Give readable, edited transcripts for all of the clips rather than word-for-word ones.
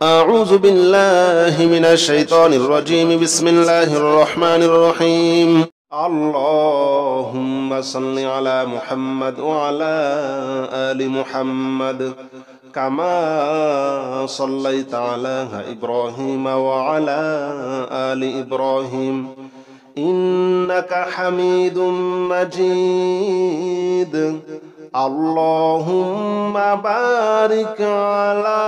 أعوذ بالله من الشيطان الرجيم. بسم الله الرحمن الرحيم. اللهم صل على محمد وعلى آل محمد كما صليت على إبراهيم وعلى آل إبراهيم إنك حميد مجيد. اللهم بارك على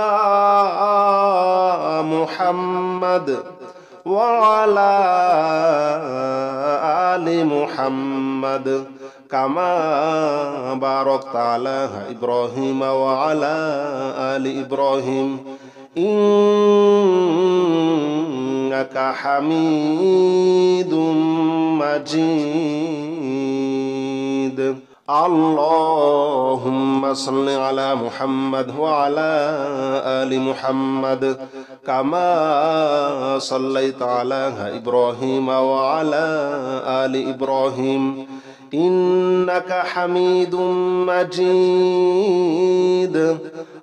محمد وعلى آل محمد كما باركت على إبراهيم وعلى آل إبراهيم إنك حميد مجيد. اللهم صل على محمد وعلى آل محمد كما صليت على إبراهيم وعلى آل إبراهيم إنك حميد مجيد.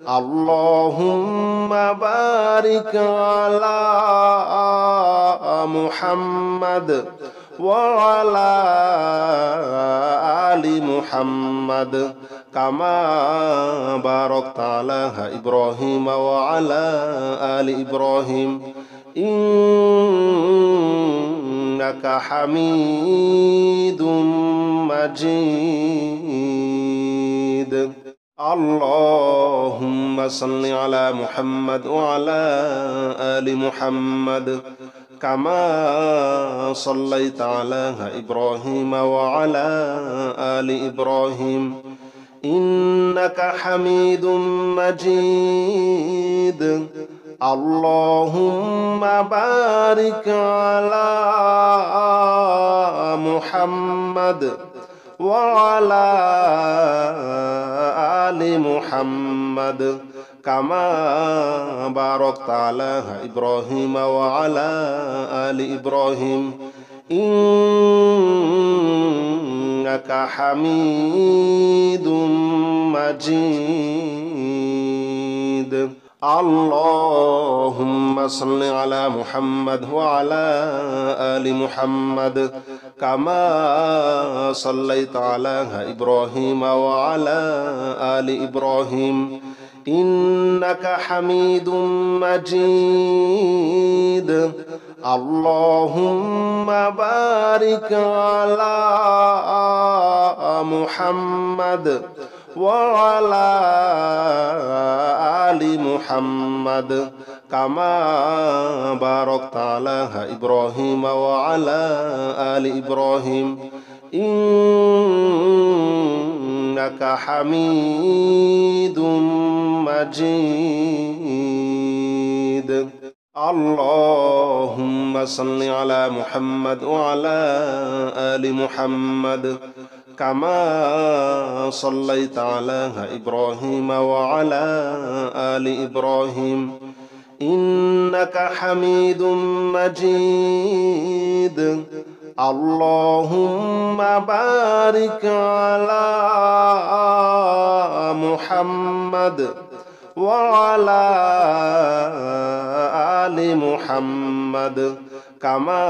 اللهم بارك على محمد وعلى آل محمد كما باركت على إبراهيم وعلى آل إبراهيم إنك حميد مجيد. اللهم صل على محمد وعلى آل محمد كما صليت على إبراهيم وعلى آل إبراهيم إنك حميد مجيد. اللهم بارك على محمد وعلى آل محمد كما باركت على إبراهيم وعلى آل إبراهيم إنك حميد مجيد. اللهم صل على محمد وعلى آل محمد كما صليت على إبراهيم وعلى آل إبراهيم إنك حميد مجيد. اللهم بارك على محمد وعلى آل محمد كما باركت على إبراهيم وعلى آل إبراهيم إنك حميد مجيد. اللهم صل على محمد وعلى آل محمد كما صليت على إبراهيم وعلى آل إبراهيم إنك حميد مجيد. اللهم بارك على محمد وعلى آل محمد كما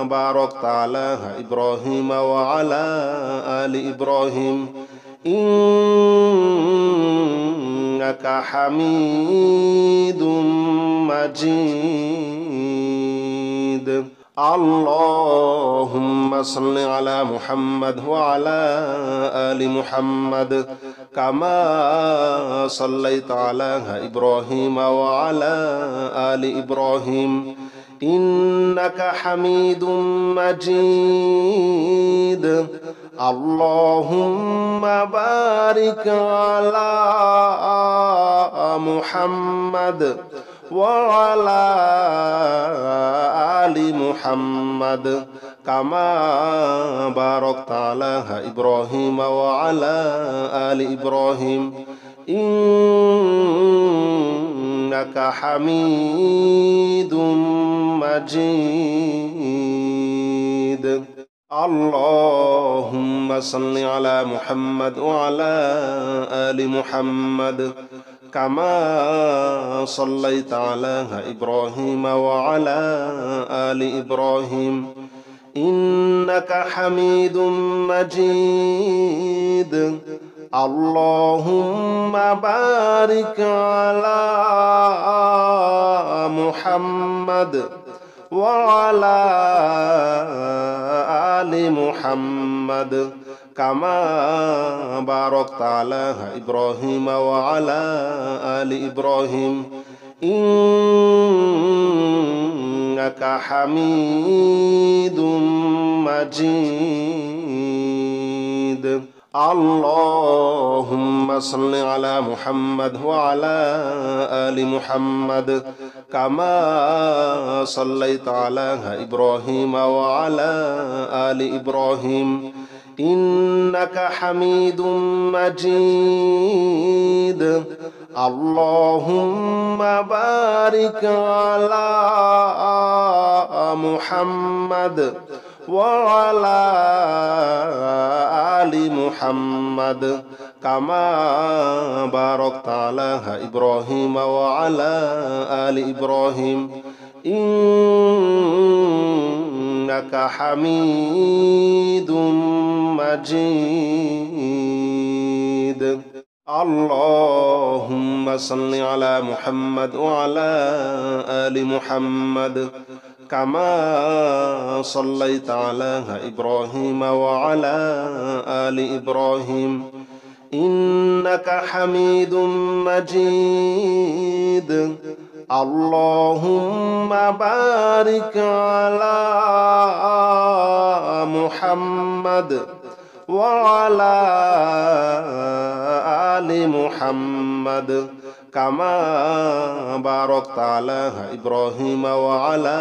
باركت على إبراهيم وعلى آل إبراهيم إنك حميد مجيد. اللهم صل على محمد وعلى آل محمد كما صليت على إبراهيم وعلى آل إبراهيم إنك حميد مجيد. اللهم بارك على محمد وعلى آل محمد كما باركت على إبراهيم وعلى آل إبراهيم إنك حميد مجيد. اللهم صل على محمد وعلى آل محمد كما صليت على إبراهيم وعلى آل إبراهيم إنك حميد مجيد اللهم بارك على محمد وعلى آل محمد كما باركت على إبراهيم وعلى آل إبراهيم إنك حميد مجيد اللهم صل على محمد وعلى آل محمد كما صليت على إبراهيم وعلى آل إبراهيم إنك حميد مجيد اللهم بارك على محمد وعلى آل محمد كما باركت على إبراهيم وعلى آل إبراهيم إنك حميد مجيد اللهم صل على محمد وعلى آل محمد كما صليت على إبراهيم وعلى آل إبراهيم إنك حميد مجيد اللهم بارك على محمد وعلى آل محمد كما باركت على إبراهيم وعلى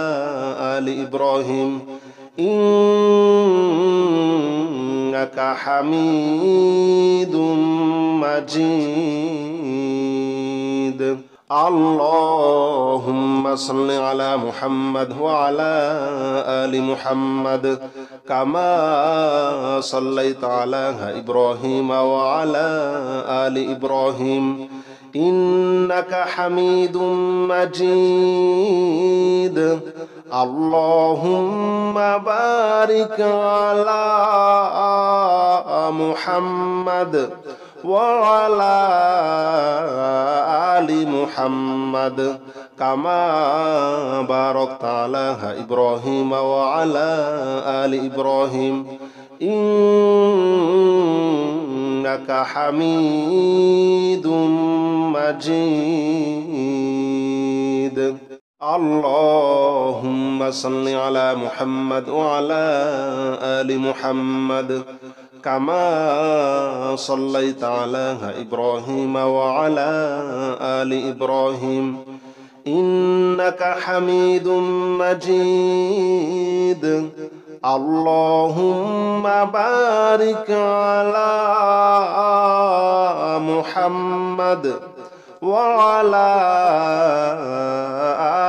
آل إبراهيم إنك حميد مجيد اللهم صل على محمد وعلى آل محمد كما صليت على إبراهيم وعلى آل إبراهيم إنك حميد مجيد اللهم بارك على محمد وعلى آل محمد كما باركت على إبراهيم وعلى آل إبراهيم إنك حميد مجيد اللهم صل على محمد وعلى آل محمد كما صليت على إبراهيم وعلى آل إبراهيم إنك حميد مجيد اللهم بارك على محمد وعلى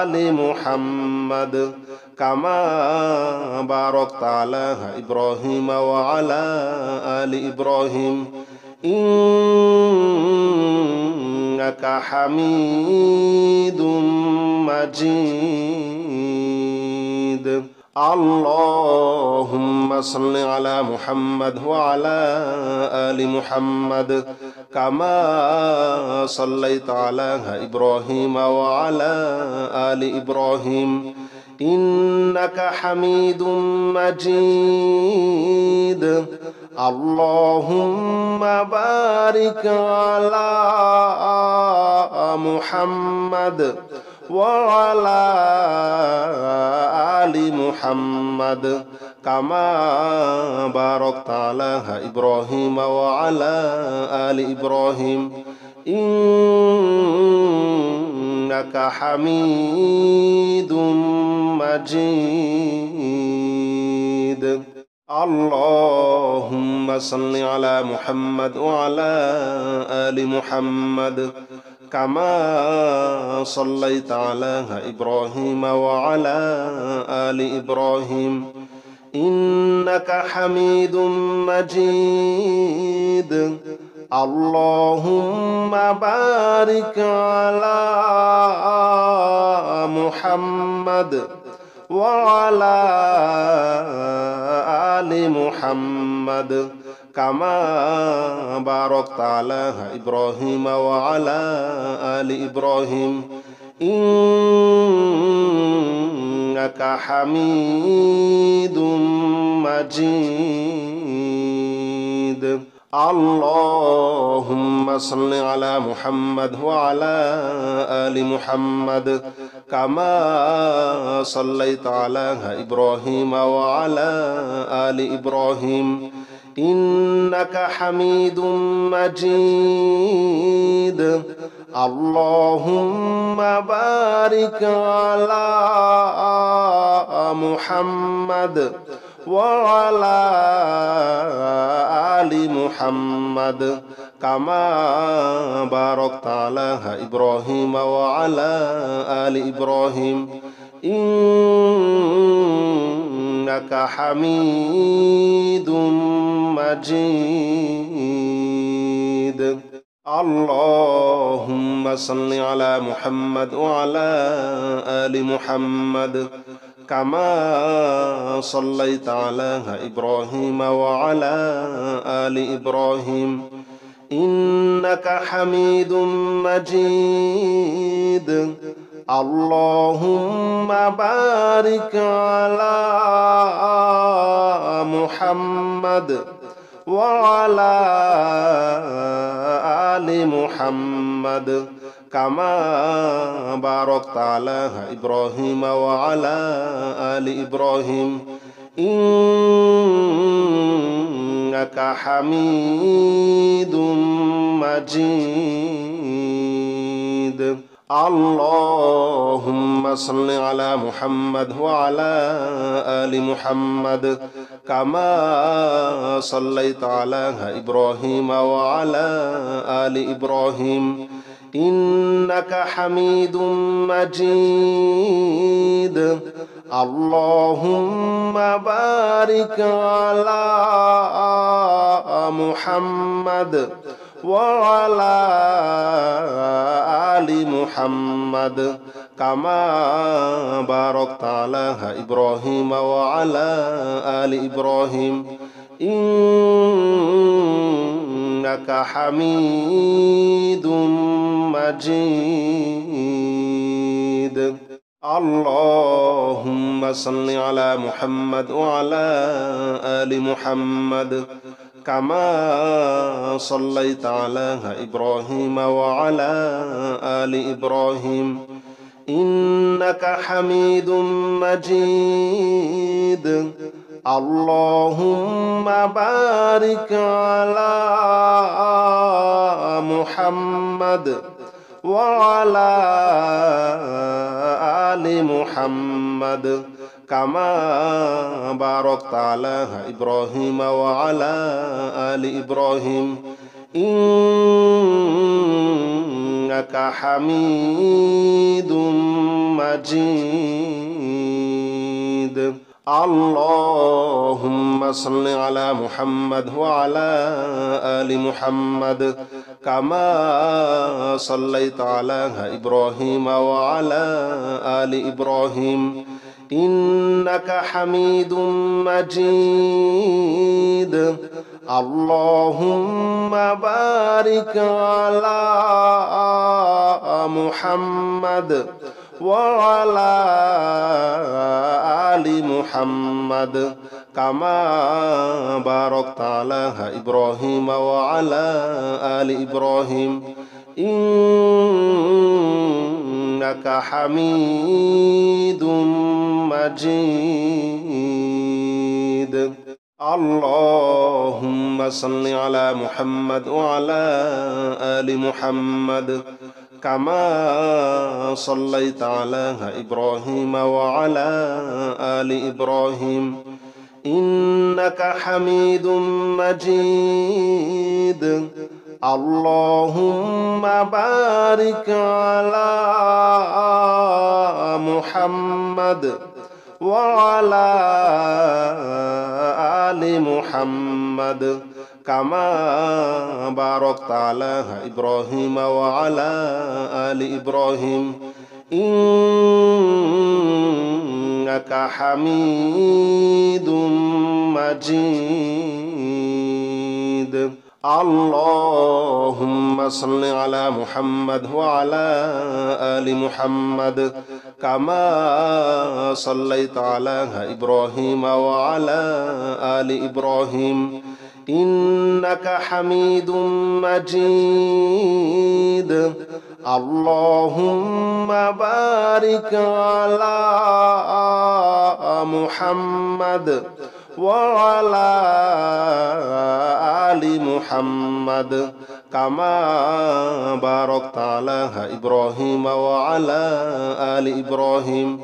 آل محمد كما باركت على إبراهيم وعلى آل إبراهيم إنك حميد مجيد اللهم صل على محمد وعلى آل محمد كما صليت على إبراهيم وعلى آل إبراهيم إنك حميد مجيد اللهم بارك على محمد وعلى آل محمد كما باركت على إبراهيم وعلى آل إبراهيم إنك حميد مجيد اللهم صل على محمد وعلى آل محمد كما صليت على إبراهيم وعلى آل إبراهيم إنك حميد مجيد اللهم بارك على محمد وعلى آل محمد كما باركت على إبراهيم وعلى آل إبراهيم إنك حميد مجيد. اللهم صل على محمد وعلى آل محمد كما صليت على إبراهيم وعلى آل إبراهيم إنك حميد مجيد. اللهم بارك على محمد وعلى آل محمد كما باركت على إبراهيم وعلى آل إبراهيم إنك حميد مجيد. اللهم صل على محمد وعلى آل محمد كما صليت على إبراهيم وعلى آل إبراهيم إنك حميد مجيد. اللهم بارك على محمد وعلى آل محمد كما باركت على إبراهيم وعلى آل إبراهيم إنك حميد مجيد. اللهم صل على محمد وعلى آل محمد كما صليت على إبراهيم وعلى آل إبراهيم إنك حميد مجيد. اللهم بارك على محمد وعلى آل محمد كما باركت على إبراهيم وعلى آل إبراهيم إنك حميد مجيد. اللهم صل على محمد وعلى آل محمد كما صليت على إبراهيم وعلى آل إبراهيم إنك حميد مجيد. اللهم بارك على محمد وعلى آل محمد كما باركت على إبراهيم وعلى آل إبراهيم إنك حميد مجيد. اللهم صل على محمد وعلى آل محمد كما صليت على إبراهيم وعلى آل إبراهيم إنك حميد مجيد. اللهم بارك على محمد وعلى آل محمد كما باركت على إبراهيم وعلى آل إبراهيم إنك حميد مجيد. اللهم صل على محمد وعلى آل محمد كما صليت على إبراهيم وعلى آل إبراهيم إنك حميد مجيد. اللهم بارك على محمد وعلى آل محمد كما باركت على إبراهيم وعلى آل إبراهيم إنك حميد مجيد اللهم صل على محمد وعلى آل محمد كما صليت على إبراهيم وعلى آل إبراهيم إنك حميد مجيد اللهم بارك على محمد وعلى آل محمد كما باركت على إبراهيم وعلى آل إبراهيم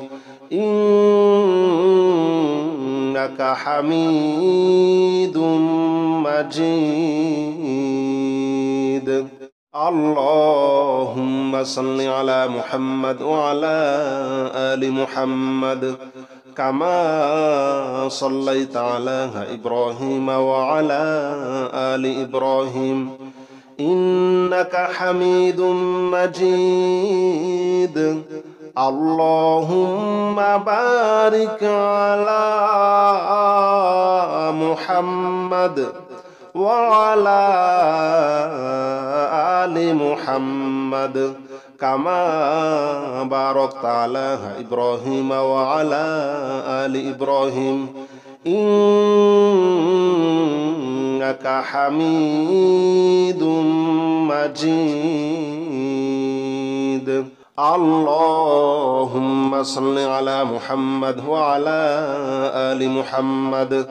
إنك حميد مجيد اللهم صل على محمد وعلى آل محمد كما صليت على إبراهيم وعلى آل إبراهيم إنك حميد مجيد اللهم بارك على محمد وعلى آل محمد كما باركت على إبراهيم وعلى آل إبراهيم إنك حميد مجيد اللهم صل على محمد وعلى آل محمد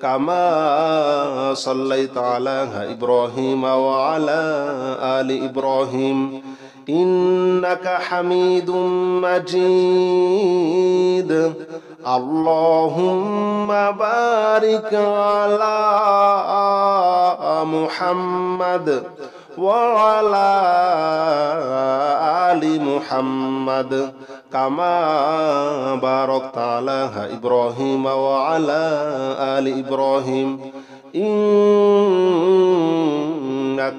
كما صليت على إبراهيم وعلى آل إبراهيم إنك حميد مجيد اللهم بارك على محمد وعلى آل محمد كما باركت على إبراهيم وعلى آل إبراهيم إنك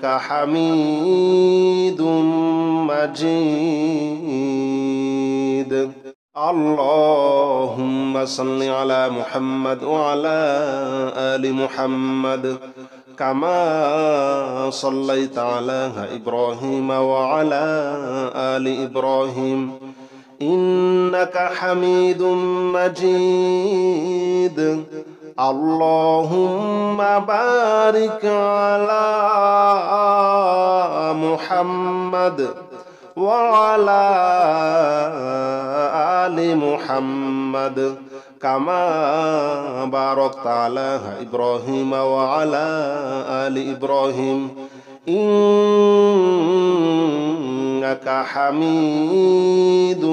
حميد مجيد اللهم صل على محمد وعلى آل محمد كما صليت على إبراهيم وعلى آل إبراهيم إنك حميد مجيد اللهم بارك على محمد وعلى آل محمد كما باركت على إبراهيم وعلى آل إبراهيم إنك حميد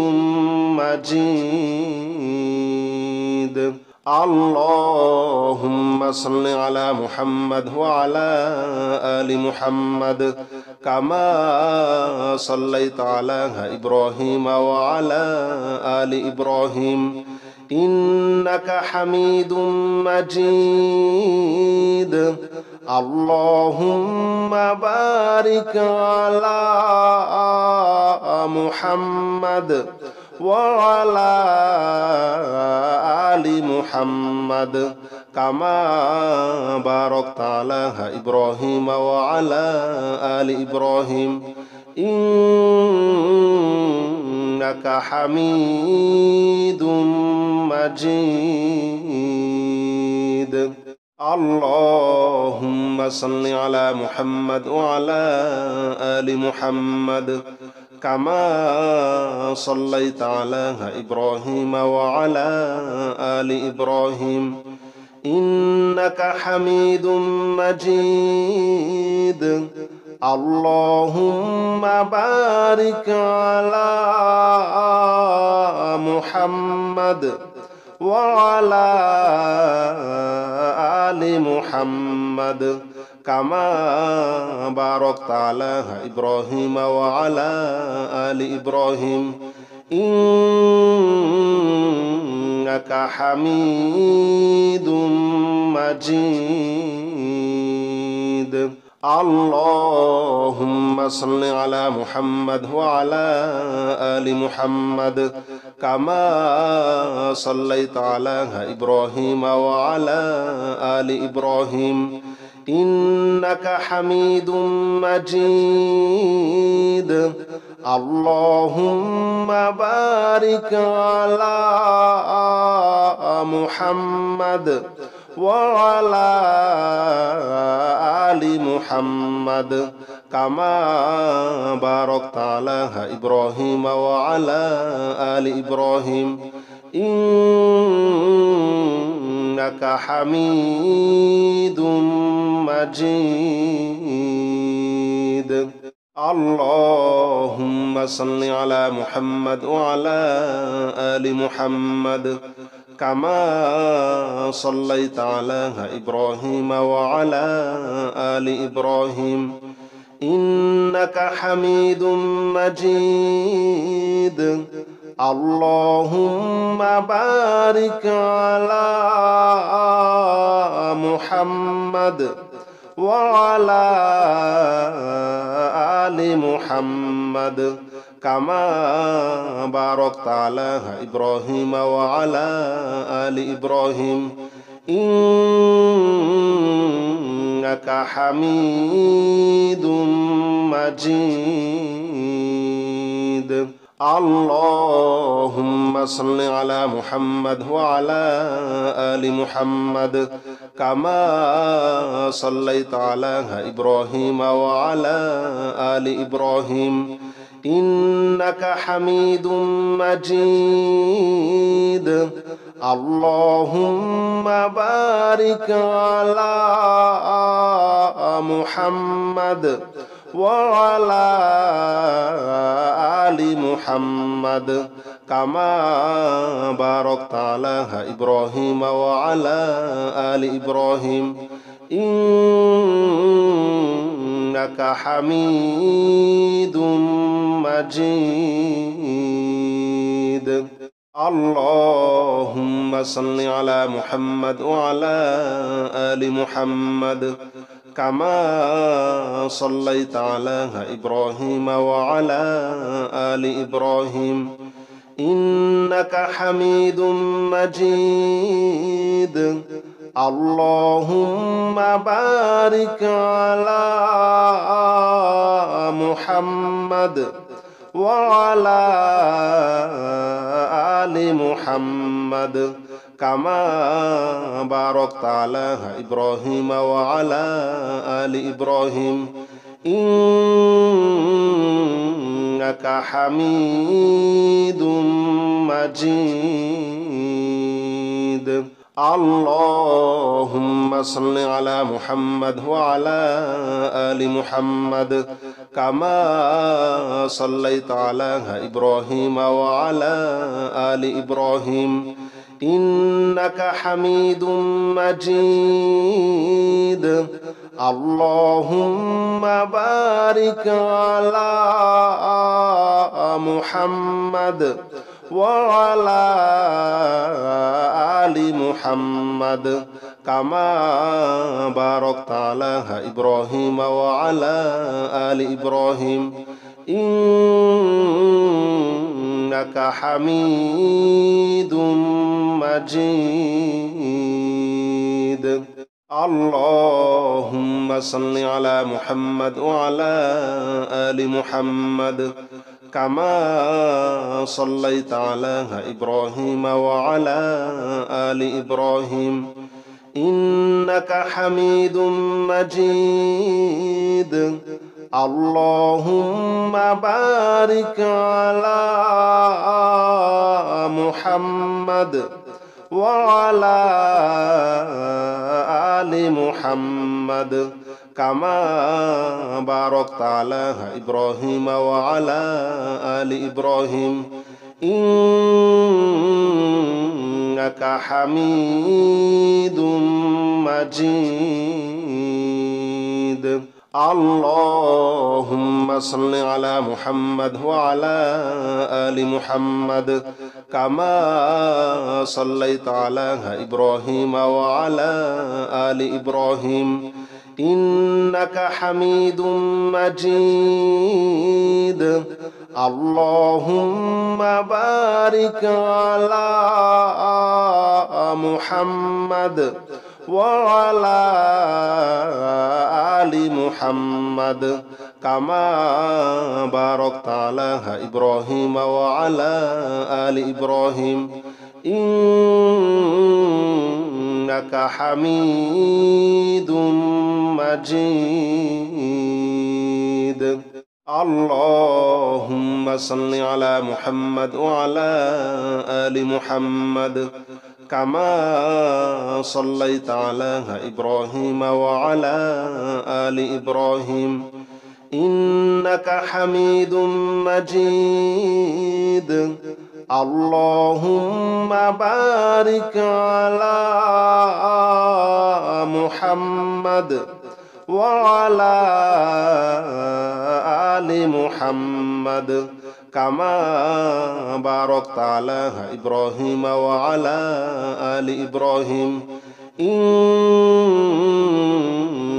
مجيد اللهم صل على محمد وعلى آل محمد كما صليت على إبراهيم وعلى آل إبراهيم إنك حميد مجيد اللهم بارك على محمد وعلى آل محمد كما باركت على إبراهيم وعلى آل إبراهيم إنك حميد مجيد اللهم صل على محمد وعلى آل محمد كما صليت على إبراهيم وعلى آل إبراهيم إنك حميد مجيد اللهم بارك على محمد وعلى آل محمد كما باركت على إبراهيم وعلى آل إبراهيم إنك حميد مجيد اللهم صل على محمد وعلى آل محمد كما صليت على إبراهيم وعلى آل إبراهيم إنك حميد مجيد اللهم بارك على محمد وعلى آل محمد كما باركت على إبراهيم وعلى آل إبراهيم إنك حميد مجيد اللهم صل على محمد وعلى آل محمد كما صليت على إبراهيم وعلى آل إبراهيم إنك حميد مجيد اللهم بارك على محمد وعلى آل محمد كما باركت على إبراهيم وعلى آل إبراهيم إنك حميد مجيد اللهم صل على محمد وعلى آل محمد كما صليت على إبراهيم وعلى آل إبراهيم إنك حميد مجيد اللهم بارك على محمد وعلى آل محمد كما باركت على إبراهيم وعلى آل إبراهيم إنك حميد مجيد اللهم صل على محمد وعلى آل محمد كما صليت على إبراهيم وعلى آل إبراهيم إنك حميد مجيد اللهم بارك على محمد وعلى آل محمد كما باركت على إبراهيم وعلى آل إبراهيم إنك حميد مجيد اللهم صل على محمد وعلى آل محمد كما صليت على إبراهيم وعلى آل إبراهيم إنك حميد مجيد اللهم بارك على محمد وعلى آل محمد كما باركت على إبراهيم وعلى آل إبراهيم إنك حميد مجيد اللهم صل على محمد وعلى آل محمد كما صليت على إبراهيم وعلى آل إبراهيم إنك حميد مجيد اللهم بارك على محمد وعلى آل محمد كما باركت على إبراهيم وعلى آل إبراهيم إنك حميد مجيد اللهم صل على محمد وعلى آل محمد كما صليت على إبراهيم وعلى آل إبراهيم إنك حميد مجيد اللهم بارك على محمد وعلى آل محمد كما باركت على إبراهيم وعلى آل إبراهيم إنك حميد مجيد اللهم صل على محمد وعلى آل محمد كما صليت على إبراهيم وعلى آل إبراهيم إنك حميد مجيد اللهم بارك على محمد وعلى آل محمد كما باركت على إبراهيم وعلى آل إبراهيم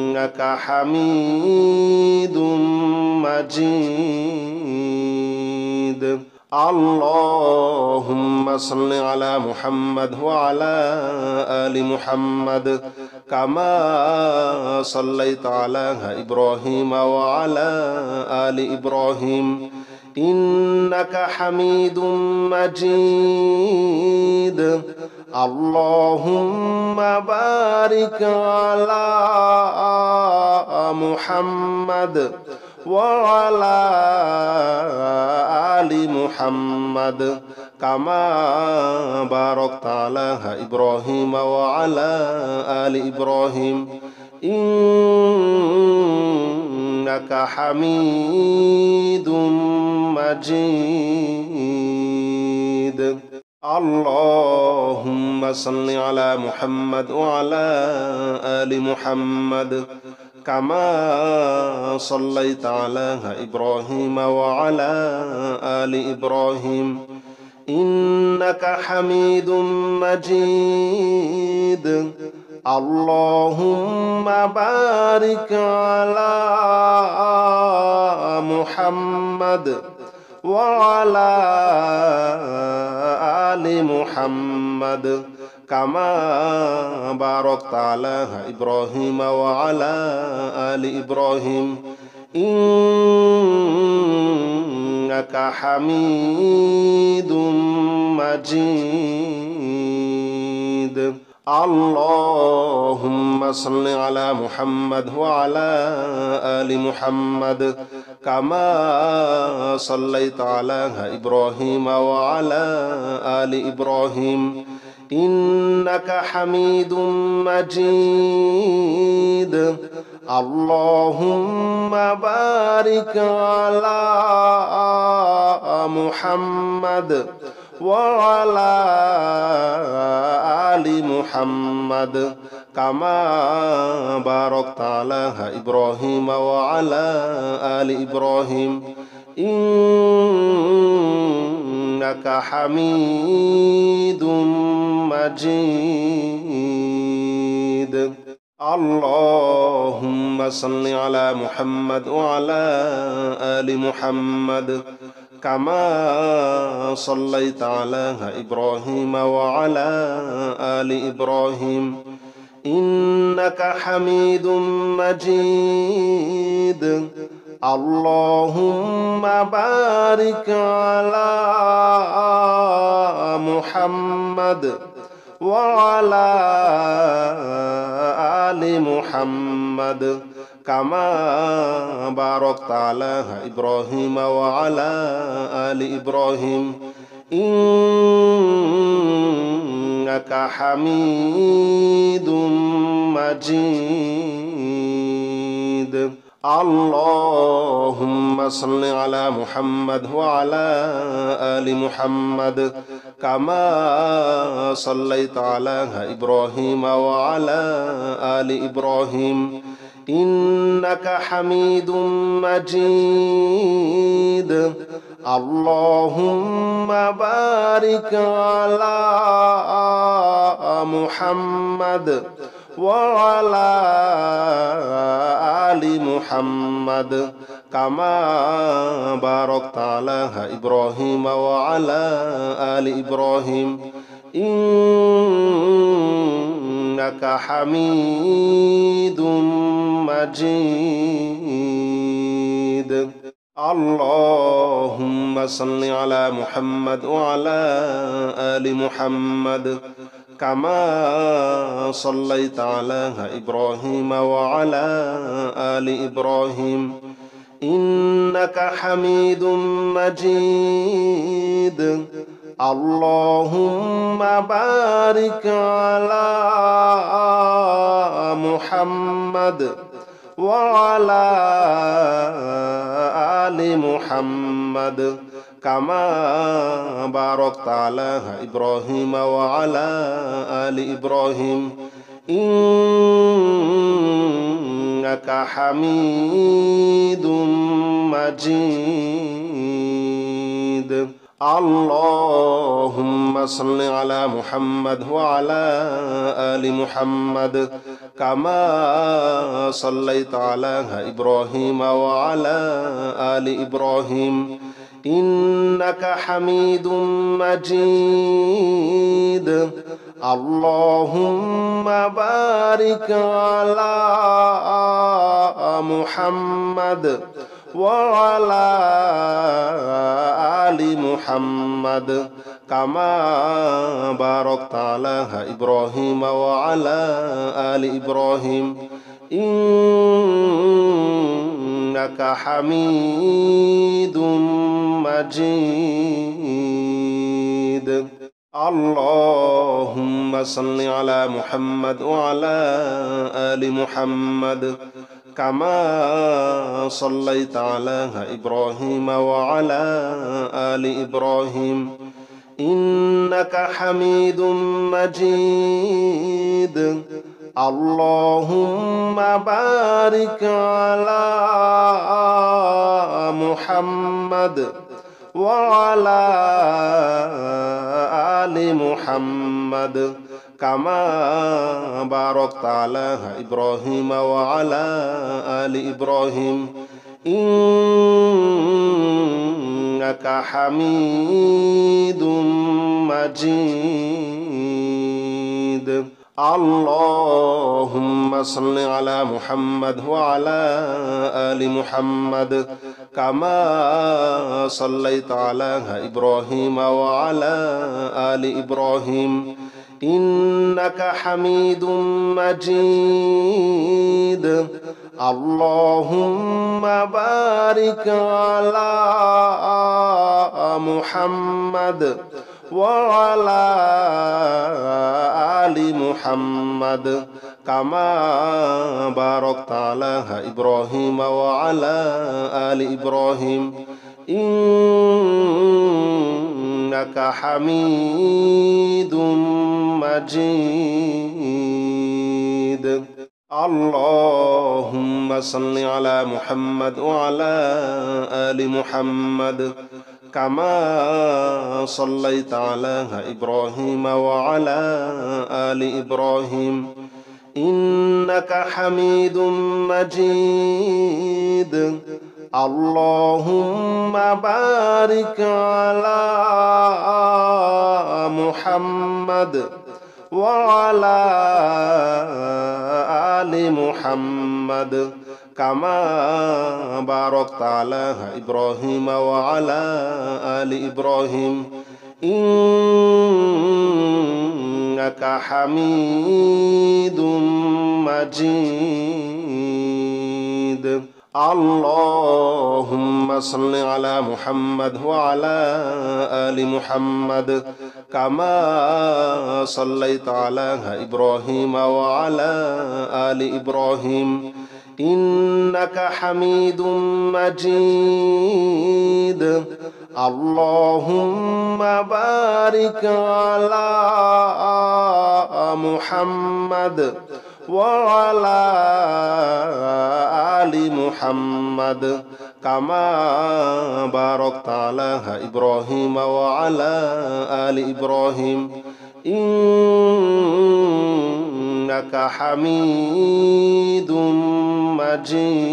إنك حميد مجيد اللهم صل على محمد وعلى آل محمد كما صليت على إبراهيم وعلى آل إبراهيم إنك حميد مجيد اللهم بارك على محمد وعلى آل محمد كما باركت على إبراهيم وعلى آل إبراهيم إنك حميد مجيد اللهم صل على محمد وعلى آل محمد كما صليت على إبراهيم وعلى آل إبراهيم إنك حميد مجيد اللهم بارك على محمد وعلى آل محمد كما باركت على إبراهيم وعلى آل إبراهيم إنك حميد مجيد اللهم صل على محمد وعلى آل محمد كما صليت على إبراهيم وعلى آل إبراهيم إنك حميد مجيد اللهم بارك على محمد وعلى آل محمد كما باركت على إبراهيم وعلى آل إبراهيم إنك حميد مجيد اللهم صل على محمد وعلى آل محمد كما صليت على إبراهيم وعلى آل إبراهيم إنك حميد مجيد اللهم بارك على محمد وعلى آل محمد كما باركت على إبراهيم وعلى آل إبراهيم إنك حميد مجيد اللهم صل على محمد وعلى آل محمد كما صليت على إبراهيم وعلى آل إبراهيم إنك حميد مجيد اللهم بارك على محمد وعلى آل محمد كما باركت على إبراهيم وعلى آل إبراهيم إنك حميد مجيد. اللهم صل على محمد وعلى آل محمد كما صليت على إبراهيم وعلى آل إبراهيم إنك حميد مجيد. اللهم بارك على محمد وعلى آل محمد كما باركت على إبراهيم وعلى آل إبراهيم إنك حميد مجيد. اللهم صل على محمد وعلى آل محمد كما صليت على إبراهيم وعلى آل إبراهيم إنك حميد مجيد. اللهم بارك على محمد وعلى آل محمد كما باركت على إبراهيم وعلى آل إبراهيم إنك حميد مجيد. اللهم صل على محمد وعلى آل محمد كما صليت على إبراهيم وعلى آل إبراهيم إنك حميد مجيد. اللهم بارك على محمد وعلى آل محمد كما باركت على إبراهيم وعلى آل إبراهيم إنك حميد مجيد. اللهم صل على محمد وعلى آل محمد كما صليت على إبراهيم وعلى آل إبراهيم إنك حميد مجيد. اللهم بارك على محمد وعلى آل محمد كما باركت على إبراهيم وعلى آل إبراهيم إنك حميد مجيد. اللهم صل على محمد وعلى آل محمد كما صليت على إبراهيم وعلى آل إبراهيم إنك حميد مجيد. اللهم بارك على محمد وعلى آل محمد كما باركت على إبراهيم وعلى آل إبراهيم إنك حميد مجيد. اللهم صل على محمد وعلى آل محمد كما صليت على إبراهيم وعلى آل إبراهيم إنك حميد مجيد. اللهم بارك على محمد وعلى آل محمد كما باركت على إبراهيم وعلى آل إبراهيم إنك حميد مجيد